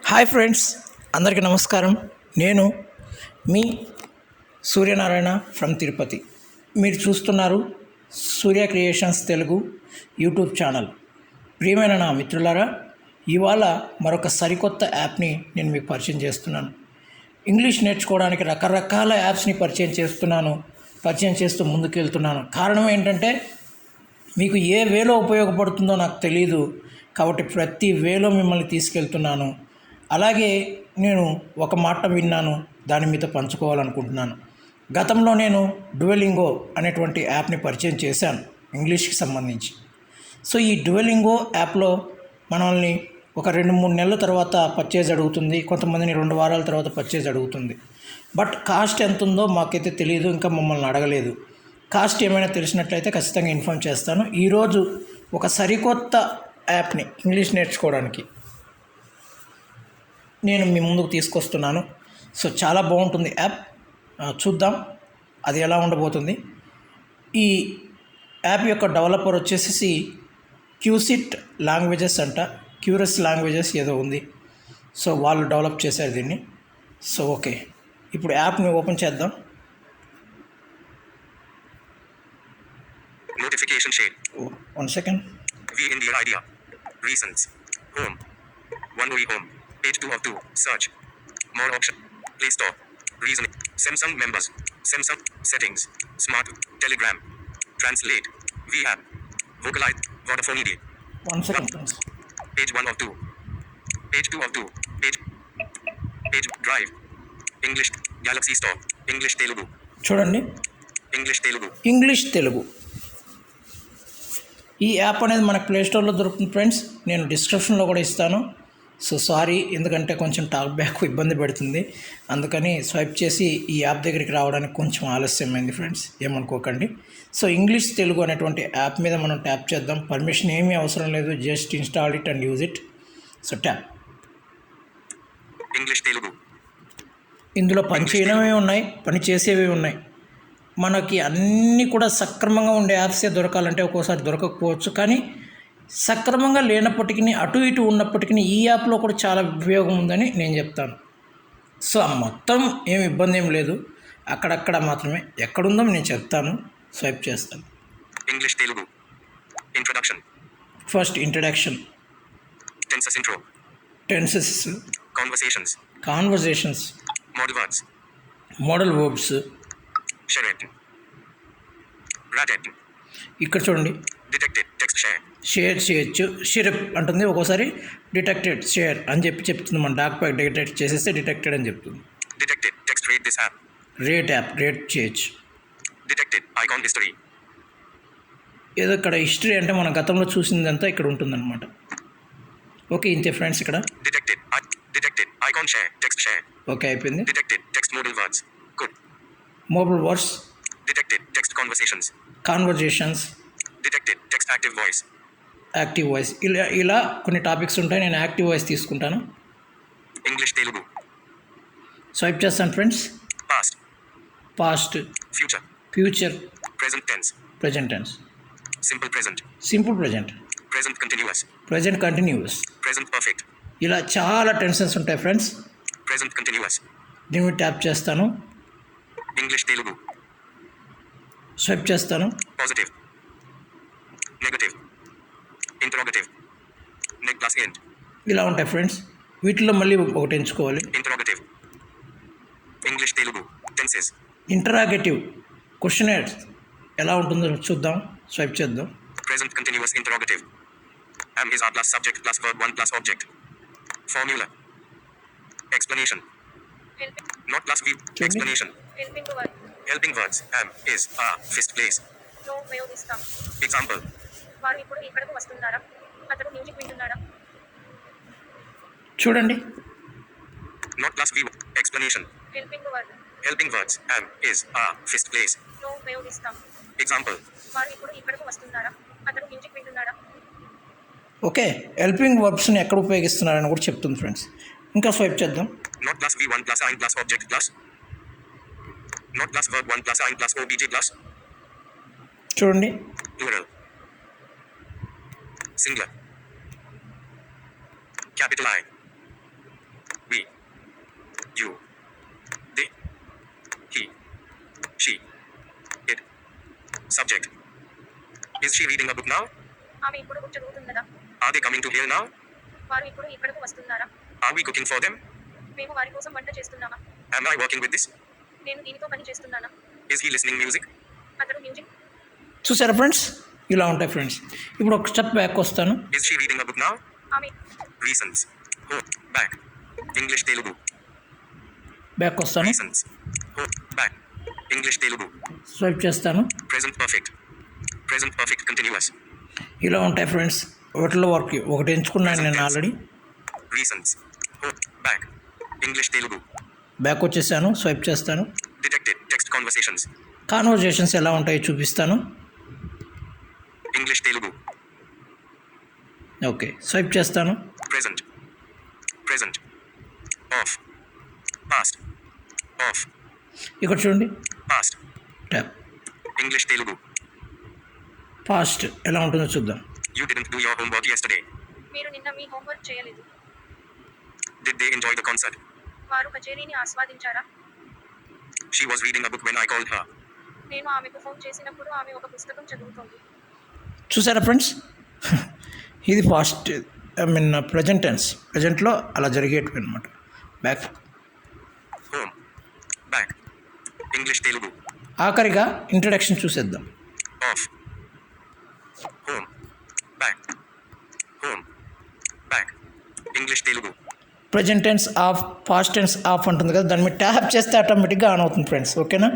Hi friends, అందరికీ నమస్కారం. నేను మీ సూర్యనారాయణ ఫ్రమ్ తిరుపతి. మీరు చూస్తున్నారు సూర్య క్రియేషన్స్ తెలుగు యూట్యూబ్ ఛానల్. ప్రియమైన నా మిత్రులారా, ఇవాళ మరొక సరికొత్త యాప్ని నేను మీకు పరిచయం చేస్తున్నాను. ఇంగ్లీష్ నేర్చుకోవడానికి రకరకాల యాప్స్ని పరిచయం చేస్తూ ముందుకు వెళ్తున్నాను. కారణం ఏంటంటే మీకు ఏ వేలో ఉపయోగపడుతుందో నాకు తెలియదు, కాబట్టి ప్రతి వేలో మిమ్మల్ని తీసుకెళ్తున్నాను. అలాగే నేను ఒక మాట విన్నాను, దాని మీద పంచుకోవాలనుకుంటున్నాను. గతంలో నేను డ్యువెలింగో అనేటువంటి యాప్ని పరిచయం చేశాను ఇంగ్లీష్కి సంబంధించి. సో ఈ డ్యువెలింగో యాప్లో మనల్ని ఒక 2-3 నెలల తర్వాత పర్చేజ్ అడుగుతుంది, కొంతమందిని 2 వారాల తర్వాత పర్చేజ్ అడుగుతుంది. బట్ కాస్ట్ ఎంత ఉందో మాకైతే తెలియదు, ఇంకా మమ్మల్ని అడగలేదు. కాస్ట్ ఏమైనా తెలిసినట్లయితే ఖచ్చితంగా ఇన్ఫామ్ చేస్తాను. ఈరోజు ఒక సరికొత్త యాప్ని ఇంగ్లీష్ నేర్చుకోవడానికి నేను మీ ముందుకు తీసుకొస్తున్నాను. సో చాలా బాగుంటుంది యాప్, చూద్దాం అది ఎలా ఉండబోతుంది. ఈ యాప్ యొక్క డెవలపర్ వచ్చేసి క్యూసిట్ లాంగ్వేజెస్ అంట, క్యూరస్ లాంగ్వేజెస్ ఏదో ఉంది. సో వాళ్ళు డెవలప్ చేశారు దీన్ని. సో ఓకే, ఇప్పుడు యాప్ని ఓపెన్ చేద్దాం. Notification shade. Oh, 1 second. V India idea. Recents. Home. One way home. Page 2 of 2. Search. More option. Play Store. Reasoning. Samsung members. Samsung. Settings. Smart. Telegram. Translate. V app. Vocalize. Vodafone ID. 1 second please. Page 1 of 2. Page 2 of 2. Page. Drive. English. Galaxy Store. English Telugu. చూడండి, English Telugu. ఈ app అనేది మనకు ప్లేస్టోర్లో దొరుకుతుంది friends. నేను డిస్క్రిప్షన్లో కూడా ఇస్తాను. So sorry, ఎందుకంటే కొంచెం టాక్ బ్యాక్ ఇబ్బంది పెడుతుంది, అందుకని స్వైప్ చేసి ఈ యాప్ దగ్గరికి రావడానికి కొంచెం ఆలస్యమైంది ఫ్రెండ్స్, ఏమనుకోకండి. సో ఇంగ్లీష్ తెలుగు అనేటువంటి యాప్ మీద మనం ట్యాప్ చేద్దాం. పర్మిషన్ ఏమీ అవసరం లేదు, just install it and use it. So tap. English Telugu. ఇందులో పని చేయడమే ఉన్నాయి, పని చేసేవి ఉన్నాయి. మనకి అన్నీ కూడా సక్రమంగా ఉండే యాప్సే దొరకాలంటే ఒక్కోసారి దొరకకపోవచ్చు, కానీ సక్రమంగా లేనప్పటికీ అటు ఇటు ఉన్నప్పటికీ ఈ యాప్లో కూడా చాలా ఉపయోగం ఉందని నేను చెప్తాను. సో మొత్తం ఏమి ఇబ్బంది ఏం లేదు, అక్కడక్కడ మాత్రమే. ఎక్కడుందో నేను చెప్తాను, స్వైప్ చేస్తాను. English Telugu. Introduction. First introduction. Tenses intro. Tenses. Conversations. Modal verbs. ఇక్కడ చూడండి, డిటెక్టెడ్ టెక్స్ట్ షేర్ చేయొచ్చు. షిరప్ అంటుంది, ఒక్కోసారి డిటెక్టెడ్ షేర్ అని చెప్తుంది. మన డాక్ ప్యాక్ డిటెక్ట్ చేసేస్తే డిటెక్టెడ్ అని చెప్తుంది. Detected text rate this app. Rate చేయొచ్చు. Detected icon history. ఏదో ఇక్కడ హిస్టరీ అంటే మన గతంలో చూసిందంతా ఇక్కడ ఉంటుందన్నమాట. ఓకే, ఇంతే ఫ్రెండ్స్. ఇక్కడ detected icon share text share. Okay, అయిపోయింది. Detected text model words. Mobile words. Detected text conversations. Detected text active voice. ఇలా కొన్ని టాపిక్స్ ఉంటాయి, నేను యాక్టివ్ వాయిస్ తీసుకుంటాను. ఇంగ్లీష్ తెలుగు. స్వైప్ చేస్తాను friends. Past. Future. Present tense. Simple present. Present continuous. ఇలా చాలా tenses ఉంటాయి ఫ్రెండ్స్. దీన్ని ట్యాప్ చేస్తాను. ఇంగ్లీష్ తెలుగు. స్వైప్ చేస్తాను. Positive, negative, interrogative, neg plus end. ఇలా ఉంటాయి ఫ్రెండ్స్. వీటిలో మళ్ళీ ఒకటి ఎంచుకోవాలి. Interrogative. English Telugu. Tenses. Interrogative questionnaires ఎలా ఉంటుందో చూద్దాం. స్వైప్ చేద్దాం. Present continuous interrogative. am is are plus subject plus verb 1 plus object. Formula. Explanation. Not plus v. Explanation. Helping words. Am, is, are, fist, place. Example. చూడండి. Not plus v. Explanation. Helping words. Am, is, are, fist, place. Example. Okay, helping వర్బ్స్ని ఎక్కడ ఉపయోగిస్తున్నారని కూడా చెప్తుంది friends. ఇంకా swipe చేద్దాం. Not plus v1 plus ein plus object plus. Not plus verb 1 plus ein plus obj plus. చూడండి. Plural. Singular. Capital I. you, they, he, she, it. Subject. Is she reading a book now? ఆమె ఇప్పుడు book చదువుతున్నదా? Are they coming to here now? వారు ఇప్పుడు ఇక్కడకు వస్తున్నారా? Are we cooking for them? మేము వారి కోసం వంట చేస్తున్నామా? Am I working with this? నేను దీనితో పని చేస్తున్నానా? Is he listening music? అతడు మ్యూజిక్. చూసారా ఫ్రెండ్స్, ఇలా ఉంటాయి ఫ్రెండ్స్. ఇప్పుడు ఒక స్టెప్ బ్యాక్ వస్తాను. Is she reading a book now? ఆమె Reasons. Home. Back. English Telugu. Back వస్తాను, Reasons. Home. Back. English Telugu. Swipe చేస్తాను. Present perfect. Present perfect continuous. ఇలా ఉంటాయి ఫ్రెండ్స్. వాటిలో ఒకటి ఎంచుకున్నాను నేను already. Reasons. Home. Back. English Telugu. Back వచ్చేసాను, స్వైప్ చేస్తాను. Detected. Text conversations. కాన్వర్జేషన్స్ ఎలా ఉంటాయో చూపిస్తాను. English Telugu. ఓకే, స్వైప్ చేస్తాను. Present. Present. Off. Past. Off. ఇక్కడ చూడండి, Past. Tap. English Telugu. Past ఎలా ఉంటుందో చూద్దాం. You didn't do your homework yesterday. మీరు నిన్న మీ హోంవర్క్ చేయలేదు. Did they enjoy the concert? వారు కచేరీని ఆస్వాదించారా? She was reading a book when I called her. నేను ఆమెకు ఫోన్ చేసినప్పుడు ఆమె ఒక పుస్తకం చదువుతోంది. చూసారా ఫ్రెండ్స్, ఇది పాస్ట్ ప్రజెంట్ టెన్స్. ప్రజెంట్లో అలా జరిగేటివి అనమాట. Back. Home. Back. English Telugu. ఆఖరిగా ఇంట్రడక్షన్ చూసేద్దాం. Off. Home. Back. Home. Back. English Telugu. Present tense of, past tense of ఉంటుంది కదా, దాని మీద ట్యాప్ చేస్తే ఆటోమేటిక్గా ఆన్ అవుతుంది ఫ్రెండ్స్. ఓకేనా?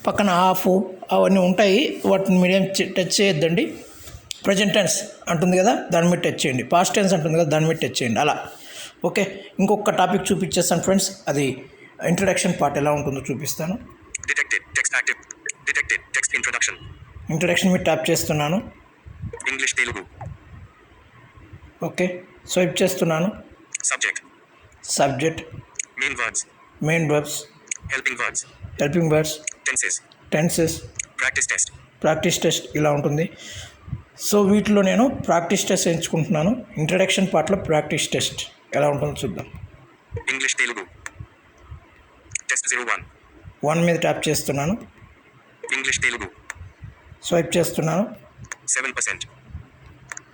పక్కన ఆఫ్ అవన్నీ ఉంటాయి, వాటిని మీడియం టచ్ చేయొద్దండి. ప్రజెంట్ టెన్స్ అంటుంది కదా, దాని మీద టచ్ చేయండి. పాస్ట్ టెన్స్ అంటుంది కదా, దాని మీద టచ్ చేయండి. అలా ఓకే. ఇంకొక టాపిక్ చూపించేస్తాను ఫ్రెండ్స్, అది ఇంట్రడక్షన్ పార్ట్ ఎలా ఉంటుందో చూపిస్తాను. Detected. Text active. Detected. Text introduction. Introduction మీద ట్యాప్ చేస్తున్నాను. English Telugu. ఓకే, స్వైప్ చేస్తున్నాను. Subject. Subject, Main words. Main verbs, Helping words. Helping verbs, Tenses. Tenses, Practice test. Practice test ఇలా ఉంటుంది. So వీటిలో నేను ప్రాక్టీస్ టెస్ట్ ఎంచుకుంటున్నాను. ఇంట్రడక్షన్ పార్ట్లో practice test ఎలా ఉంటుందో చూద్దాం. English Telugu. Test 01. 1 మీద ట్యాప్ చేస్తున్నాను. English Telugu. స్వైప్ చేస్తున్నాను. 7%.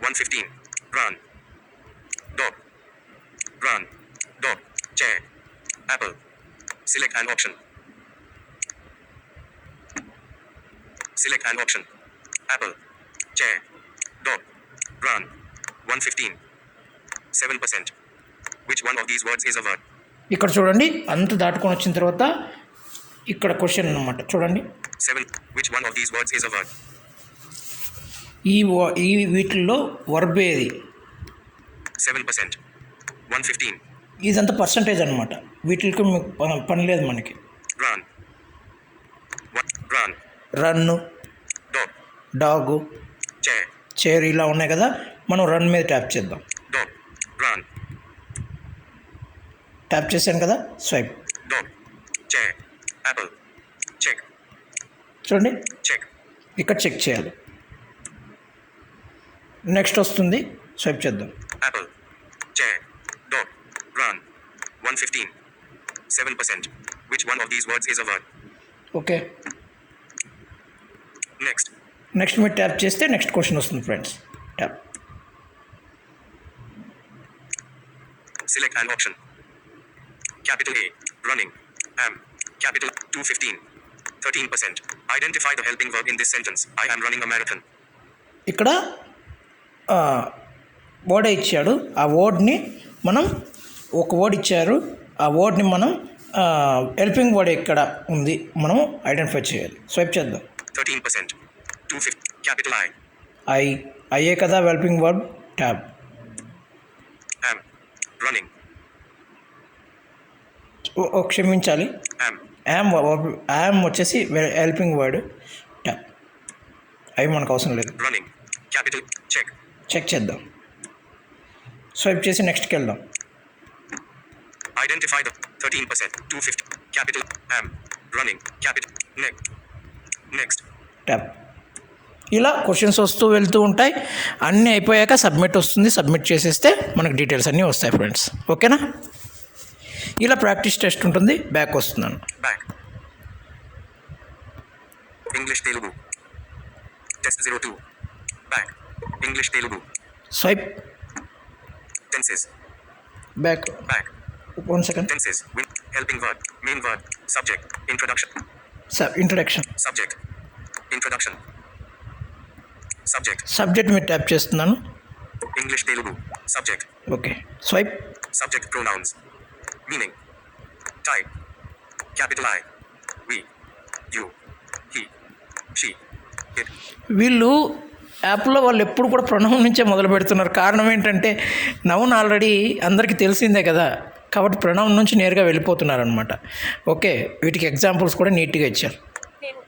115. Run. Dog. Run. Dog. Chair. Apple. Select an option. Select an option. Apple. Chair. Dog. Run. 115. 7%. Which one of these words is a word? ఇక్కడ చూడండి, అంత దాటుకొని వచ్చిన తర్వాత ఇక్కడ క్వశ్చన్ అన్నమాట. చూడండి, 7. Which one of these words is a word? ఈ వీటిల్లో వర్బ్ ఏది? 7%. 115. ఇదంతా పర్సంటేజ్ అనమాట. వీటికి పని లేదు మనకి. Run. Run. Run, Dog. డాగు, Chair. చైర్ ఇలా ఉన్నాయి కదా, మనం రన్ మీద ట్యాప్ చేద్దాం. Dog. Run. ట్యాప్ చేశాను కదా, swipe. Dog. Chair. Apple. Check. చూడండి, Check. ఇక్కడ చెక్ చేయాలి. నెక్స్ట్ వస్తుంది, స్వైప్ చేద్దాం. Apple. Chair. Dog. Run. 115. 7%. Which one of these words is a word? Okay, Next. Next మీరు ట్యాప్ చేస్తే నెక్స్ట్ క్వశ్చన్ వస్తుంది friends. Tap. Select an option. Capital A. Running. Am. Capital 215. 13%. Identify the helping verb in this sentence. I am running a marathon. ఇక్కడ word ఇచ్చాడు. ఆ వర్డ్ని మనం ఒక word ఇచ్చారు, ఆ వర్డ్ని మనం హెల్పింగ్ వర్డ్ ఎక్కడ ఉంది మనం ఐడెంటిఫై చేయాలి. స్వైప్ చేద్దాం. 13%. 250. Capital I. అయ్యే కదా helping word. Tab. Am. Running. క్షమించాలి, Am. యామ్ వచ్చేసి హెల్పింగ్ వర్డ్. ట్యాబ్. అవి మనకు అవసరం లేదు. Running. Capital. Check. చెక్ చేద్దాం. స్వైప్ చేసి నెక్స్ట్కి వెళ్దాం. Identify the 13%. 250. Capital. Am. Running. Capital. Next. Tab. ఇలా క్వశ్చన్స్ వస్తూ వెళ్తూ ఉంటాయి. అన్నీ అయిపోయాక సబ్మిట్ వస్తుంది. సబ్మిట్ చేసేస్తే మనకు డీటెయిల్స్ అన్నీ వస్తాయి ఫ్రెండ్స్. ఓకేనా? ఇలా ప్రాక్టీస్ టెస్ట్ ఉంటుంది. బ్యాక్ వస్తున్నాను. Back. English Telugu. Test 02. Back. English Telugu. Swipe Tenses. Back. Back. 1 second. Tenses. Helping verb. Main verb. Subject. Introduction. Introduction. Subject. Introduction. Subject. Subject మీద ట్యాప్ చేస్తున్నాను. English Telugu. Subject. Okay. Swipe. Subject pronouns. Meaning. Type. Capital I. We. You. He. She. It. వీళ్ళు యాప్లో వాళ్ళు ఎప్పుడు కూడా ప్రణవం నుంచే మొదలు పెడుతున్నారు. కారణం ఏంటంటే నౌన్ ఆల్రెడీ అందరికీ తెలిసిందే కదా, కాబట్టి ప్రణవం నుంచి నేరుగా వెళ్ళిపోతున్నారు అనమాట. ఓకే, వీటికి ఎగ్జాంపుల్స్ కూడా నీట్గా ఇచ్చారు. నేను,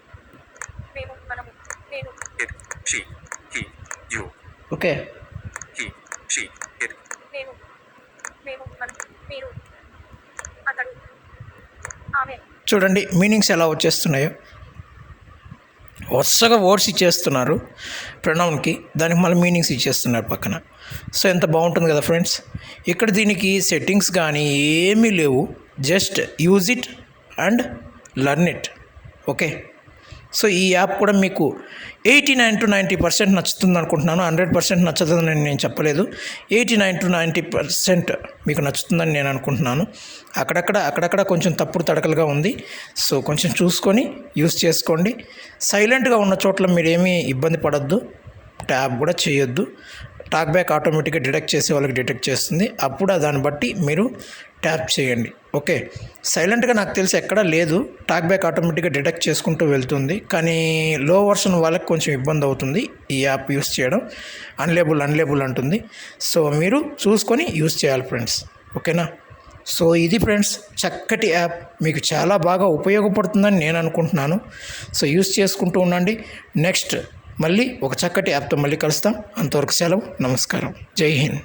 మేము, మనము, నేను, It. She. He. You. Okay, He. She. It. నేను, మేము, మనం, మీరు, అతడు, ఆమె. చూడండి మీనింగ్స్ ఎలా వచ్చేస్తున్నాయో. వరుసగా వర్డ్స్ ఇచ్చేస్తున్నారు ప్రణౌన్కి, దానికి మళ్ళీ మీనింగ్స్ ఇచ్చేస్తున్నారు పక్కన. సో ఎంత బాగుంటుంది కదా ఫ్రెండ్స్. ఇక్కడ దీనికి సెట్టింగ్స్ కానీ ఏమీ లేవు, just use it and learn it. Okay, so ఈ యాప్ కూడా మీకు 89 to 90% నచ్చుతుంది అనుకుంటున్నాను. 100% నచ్చుతుందని నేను చెప్పలేదు. 89 to 90% మీకు నచ్చుతుందని నేను అనుకుంటున్నాను. అక్కడక్కడ కొంచెం తప్పుడు తడకలుగా ఉంది. సో కొంచెం చూసుకొని యూస్ చేసుకోండి. సైలెంట్గా ఉన్న చోట్ల మీరేమీ ఇబ్బంది పడద్దు, ట్యాప్ కూడా చేయొద్దు. టాక్ బ్యాక్ ఆటోమేటిక్గా డిటెక్ట్ చేసే వాళ్ళకి డిటెక్ట్ చేస్తుంది. అప్పుడు దాన్ని బట్టి మీరు ట్యాప్ చేయండి. ఓకే, సైలెంట్గా నాకు తెలిసి ఎక్కడా లేదు. టాక్ బ్యాక్ ఆటోమేటిక్గా డిటెక్ట్ చేసుకుంటూ వెళ్తుంది. కానీ లో వర్షన్ వాళ్ళకి కొంచెం ఇబ్బంది అవుతుంది ఈ యాప్ యూస్ చేయడం. అన్లేబుల్ అంటుంది. సో మీరు చూసుకొని యూస్ చేయాలి ఫ్రెండ్స్. ఓకేనా? సో ఇది ఫ్రెండ్స్, చక్కటి యాప్, మీకు చాలా బాగా ఉపయోగపడుతుందని నేను అనుకుంటున్నాను. సో యూస్ చేసుకుంటూ ఉండండి. నెక్స్ట్ మళ్ళీ ఒక చక్కటి యాప్తో మళ్ళీ కలుస్తాం. అంతవరకు సెలవు. నమస్కారం. జై హింద్.